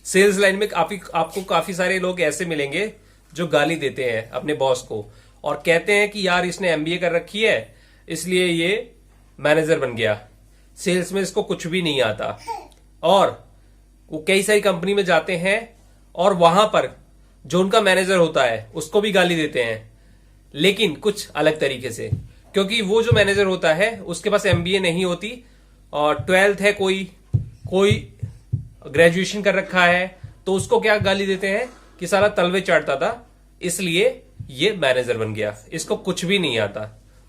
Sales line में आपको काफी सारे लोग ऐसे मिलेंगे जो गाली देते हैं अपने बॉस को और कहते हैं कि यार इसने एमबीए कर रखी है इसलिए ये मैनेजर बन गया, सेल्स में इसको कुछ भी नहीं आता। और वो कई सारी कंपनी में जाते हैं और वहां पर जो उनका मैनेजर होता है उसको भी गाली देते हैं, लेकिन कुछ अलग तरीके से, क्योंकि वो जो मैनेजर होता है उसके पास एमबीए नहीं होती और 12th है, कोई ग्रेजुएशन कर रखा है, तो उसको क्या गाली देते हैं कि साला तलवे चाटता था इसलिए ये मैनेजर बन गया, इसको कुछ भी नहीं आता।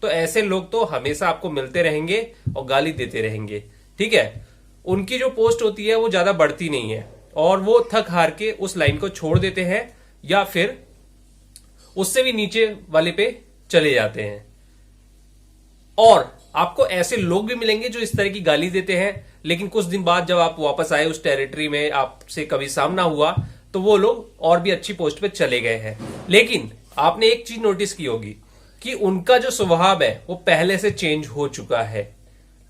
तो ऐसे लोग तो हमेशा आपको मिलते रहेंगे और गाली देते रहेंगे, ठीक है। उनकी जो पोस्ट होती है वो ज्यादा बढ़ती नहीं है और वो थक हार के उस लाइन को छोड़ देते हैं या फिर उससे भी नीचे वाले पे चले जाते हैं। और आपको ऐसे लोग भी मिलेंगे जो इस तरह की गाली देते हैं, लेकिन कुछ दिन बाद जब आप वापस आए उस टेरिटरी में, आपसे कभी सामना हुआ, तो वो लोग और भी अच्छी पोस्ट पे चले गए हैं। लेकिन आपने एक चीज नोटिस की होगी कि उनका जो स्वभाव है वो पहले से चेंज हो चुका है।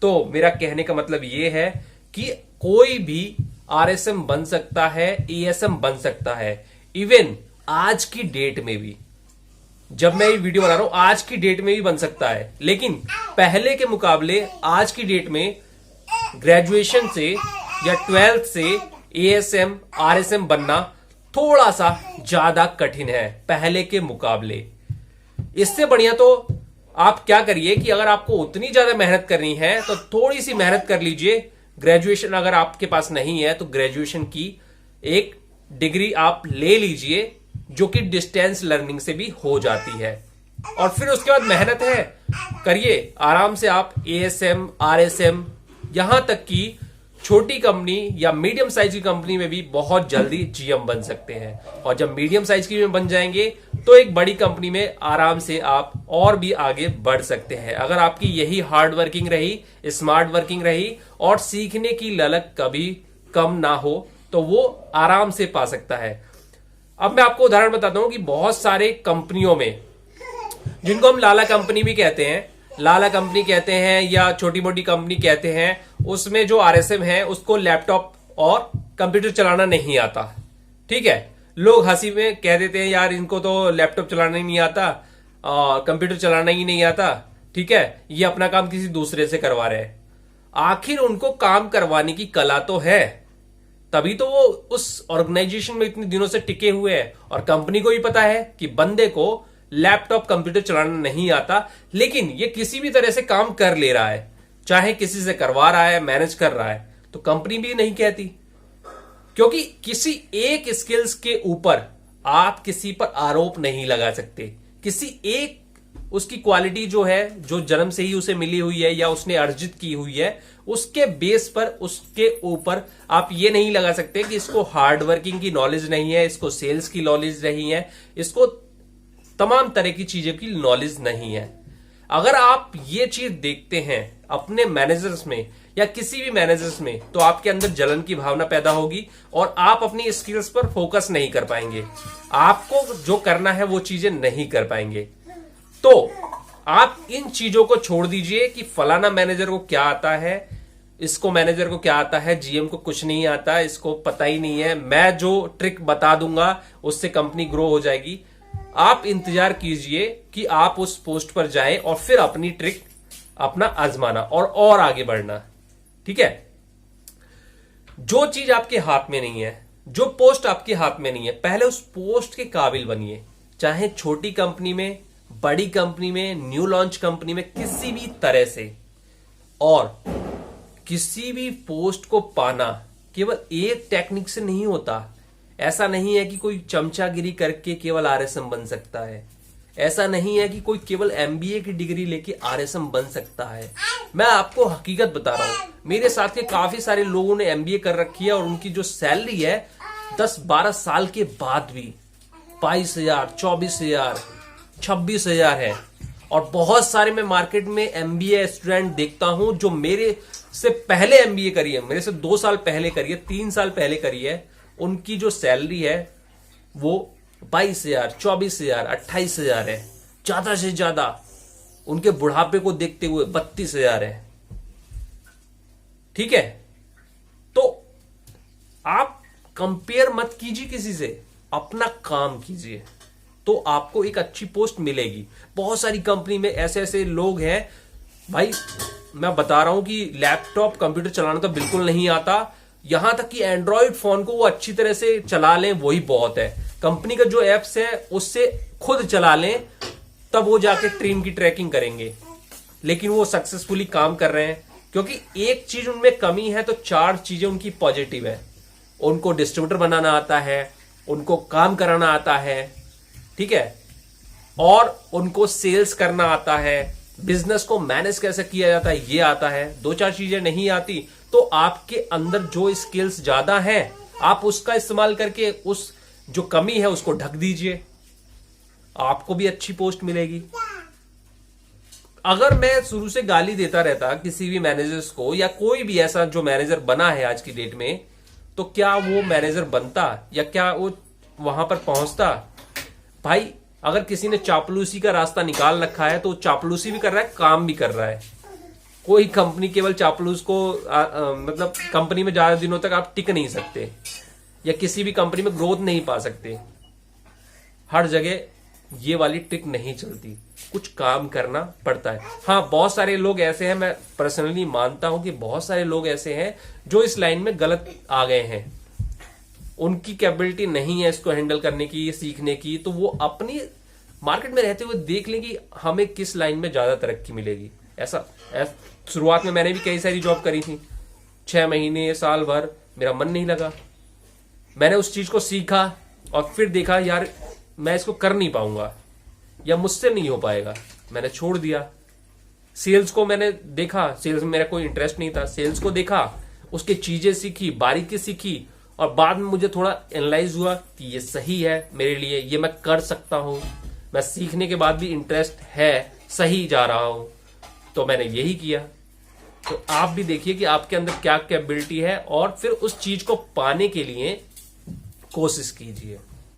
तो मेरा कहने का मतलब ये है कि कोई भी आरएसएम बन सकता है, एएसएम बन सकता है, इवन आज की डेट में भी, जब मैं ये वीडियो बना रहा हूं आज की डेट में भी बन सकता है। लेकिन पहले के मुकाबले आज की डेट में ग्रेजुएशन से या 12th से एएसएम आरएसएम बनना थोड़ा सा ज्यादा कठिन है पहले के मुकाबले। इससे बढ़िया तो आप क्या करिए कि अगर आपको उतनी ज्यादा मेहनत करनी है तो थोड़ी सी मेहनत कर लीजिए। ग्रेजुएशन अगर आपके पास नहीं है तो ग्रेजुएशन की एक डिग्री आप ले लीजिए जो कि डिस्टेंस लर्निंग से भी हो जाती है, और फिर उसके बाद मेहनत है करिए आराम से। आप एएसएम आरएसएम यहां तक कि छोटी कंपनी या मीडियम साइज की कंपनी में भी बहुत जल्दी जीएम बन सकते हैं, और जब मीडियम साइज की में बन जाएंगे तो एक बड़ी कंपनी में आराम से आप और भी आगे बढ़ सकते हैं। अगर आपकी यही हार्ड वर्किंग रही, स्मार्ट वर्किंग रही और सीखने की ललक कभी कम ना हो तो वो आराम से पा सकता है। अब मैं आपको उदाहरण बताता हूं कि बहुत सारे कंपनियों में, जिनको हम लाला कंपनी भी कहते हैं, लाला कंपनी कहते हैं या छोटी मोटी कंपनी कहते हैं, उसमें जो आरएसएम है उसको लैपटॉप और कंप्यूटर चलाना नहीं आता, ठीक है। लोग हंसी में कह देते हैं यार इनको तो लैपटॉप चलाना ही नहीं आता, कंप्यूटर चलाना ही नहीं आता, ठीक है, ये अपना काम किसी दूसरे से करवा रहे हैं। आखिर उनको काम करवाने की कला तो है, तभी तो वो उस ऑर्गेनाइजेशन में इतने दिनों से टिके हुए हैं, और कंपनी को भी पता है कि बंदे को लैपटॉप कंप्यूटर चलाना नहीं आता, लेकिन ये किसी भी तरह से काम कर ले रहा है, चाहे किसी से करवा रहा है, मैनेज कर रहा है, तो कंपनी भी नहीं कहती, क्योंकि किसी एक स्किल्स के ऊपर आप किसी पर आरोप नहीं लगा सकते। किसी एक उसकी क्वालिटी जो है, जो जन्म से ही उसे मिली हुई है या उसने अर्जित की हुई है, उसके बेस पर उसके ऊपर आप ये नहीं लगा सकते कि इसको हार्ड वर्किंग की नॉलेज नहीं है, इसको सेल्स की नॉलेज नहीं है, इसको तमाम तरह की चीजों की नॉलेज नहीं है। अगर आप ये चीज देखते हैं अपने मैनेजर्स में या किसी भी मैनेजर्स में, तो आपके अंदर जलन की भावना पैदा होगी और आप अपनी स्किल्स पर फोकस नहीं कर पाएंगे। आपको जो करना है वो चीजें नहीं कर पाएंगे। तो आप इन चीजों को छोड़ दीजिए कि फलाना मैनेजर को क्या आता है, इसको मैनेजर को क्या आता है, जीएम को कुछ नहीं आता, इसको पता ही नहीं है, मैं जो ट्रिक बता दूंगा उससे कंपनी ग्रो हो जाएगी। आप इंतजार कीजिए कि आप उस पोस्ट पर जाएं और फिर अपनी ट्रिक अपना आजमाना और आगे बढ़ना, ठीक है। जो चीज आपके हाथ में नहीं है, जो पोस्ट आपके हाथ में नहीं है, पहले उस पोस्ट के काबिल बनिए। चाहे छोटी कंपनी में, बड़ी कंपनी में, न्यू लॉन्च कंपनी में, किसी भी तरह से। और किसी भी पोस्ट को पाना केवल एक टेक्निक से नहीं होता। ऐसा नहीं है कि कोई चमचागिरी करके केवल आरएसएम बन सकता है। ऐसा नहीं है कि कोई केवल एमबीए की डिग्री लेके आरएसएम बन सकता है। मैं आपको हकीकत बता रहा हूं, मेरे साथ के काफी सारे लोगों ने एमबीए कर रखी है और उनकी जो सैलरी है 10-12 साल के बाद भी 22,000, 24,000, 26,000 है। और बहुत सारे मैं मार्केट में एमबीए स्टूडेंट देखता हूं जो मेरे से पहले एमबीए करी है, मेरे से 2 साल पहले करी है, 3 साल पहले करी है। उनकी जो सैलरी है वो 22,000, 24,000, 28,000 है। ज्यादा से ज्यादा उनके बुढ़ापे को देखते हुए 32,000 है, ठीक है। तो आप कंपेयर मत कीजिए किसी से, अपना काम कीजिए तो आपको एक अच्छी पोस्ट मिलेगी। बहुत सारी कंपनी में ऐसे ऐसे लोग हैं भाई, मैं बता रहा हूं कि लैपटॉप कंप्यूटर चलाना तो बिल्कुल नहीं आता, यहां तक कि एंड्रॉइड फोन को वो अच्छी तरह से चला लें वही बहुत है। कंपनी का जो एप्स है उससे खुद चला लें, तब वो जाके ट्रेन की ट्रैकिंग करेंगे, लेकिन वो सक्सेसफुली काम कर रहे हैं। क्योंकि एक चीज उनमें कमी है तो 4 चीजें उनकी पॉजिटिव है। उनको डिस्ट्रीब्यूटर बनाना आता है, उनको काम कराना आता है, ठीक है, और उनको सेल्स करना आता है, बिजनेस को मैनेज कैसे किया जाता है ये आता है। 2-4 चीजें नहीं आती तो आपके अंदर जो स्किल्स ज्यादा हैं आप उसका इस्तेमाल करके उस जो कमी है उसको ढक दीजिए, आपको भी अच्छी पोस्ट मिलेगी। अगर मैं शुरू से गाली देता रहता किसी भी मैनेजर्स को, या कोई भी ऐसा जो मैनेजर बना है आज की डेट में, तो क्या वो मैनेजर बनता या क्या वो वहां पर पहुंचता? भाई अगर किसी ने चापलूसी का रास्ता निकाल रखा है तो चापलूसी भी कर रहा है, काम भी कर रहा है। कोई कंपनी केवल चापलूस को मतलब कंपनी में ज्यादा दिनों तक आप टिक नहीं सकते या किसी भी कंपनी में ग्रोथ नहीं पा सकते। हर जगह ये वाली ट्रिक नहीं चलती, कुछ काम करना पड़ता है। हाँ, बहुत सारे लोग ऐसे हैं, मैं पर्सनली मानता हूं कि बहुत सारे लोग ऐसे हैं जो इस लाइन में गलत आ गए हैं, उनकी कैपेबिलिटी नहीं है इसको हैंडल करने की, सीखने की, तो वो अपनी मार्केट में रहते हुए देख लें कि हमें किस लाइन में ज्यादा तरक्की मिलेगी। ऐसा शुरुआत में मैंने भी कई सारी जॉब करी थी, 6 महीने साल भर मेरा मन नहीं लगा, मैंने उस चीज को सीखा और फिर देखा यार मैं इसको कर नहीं पाऊंगा या मुझसे नहीं हो पाएगा, मैंने छोड़ दिया। सेल्स को मैंने देखा, सेल्स में मेरा कोई इंटरेस्ट नहीं था, सेल्स को देखा, उसकी चीजें सीखी, बारीकी सीखी, और बाद में मुझे थोड़ा एनालाइज हुआ कि ये सही है मेरे लिए, ये मैं कर सकता हूं, मैं सीखने के बाद भी इंटरेस्ट है, सही जा रहा हूं, तो मैंने यही किया। तो आप भी देखिए कि आपके अंदर क्या कैपेबिलिटी है और फिर उस चीज को पाने के लिए कोशिश कीजिए।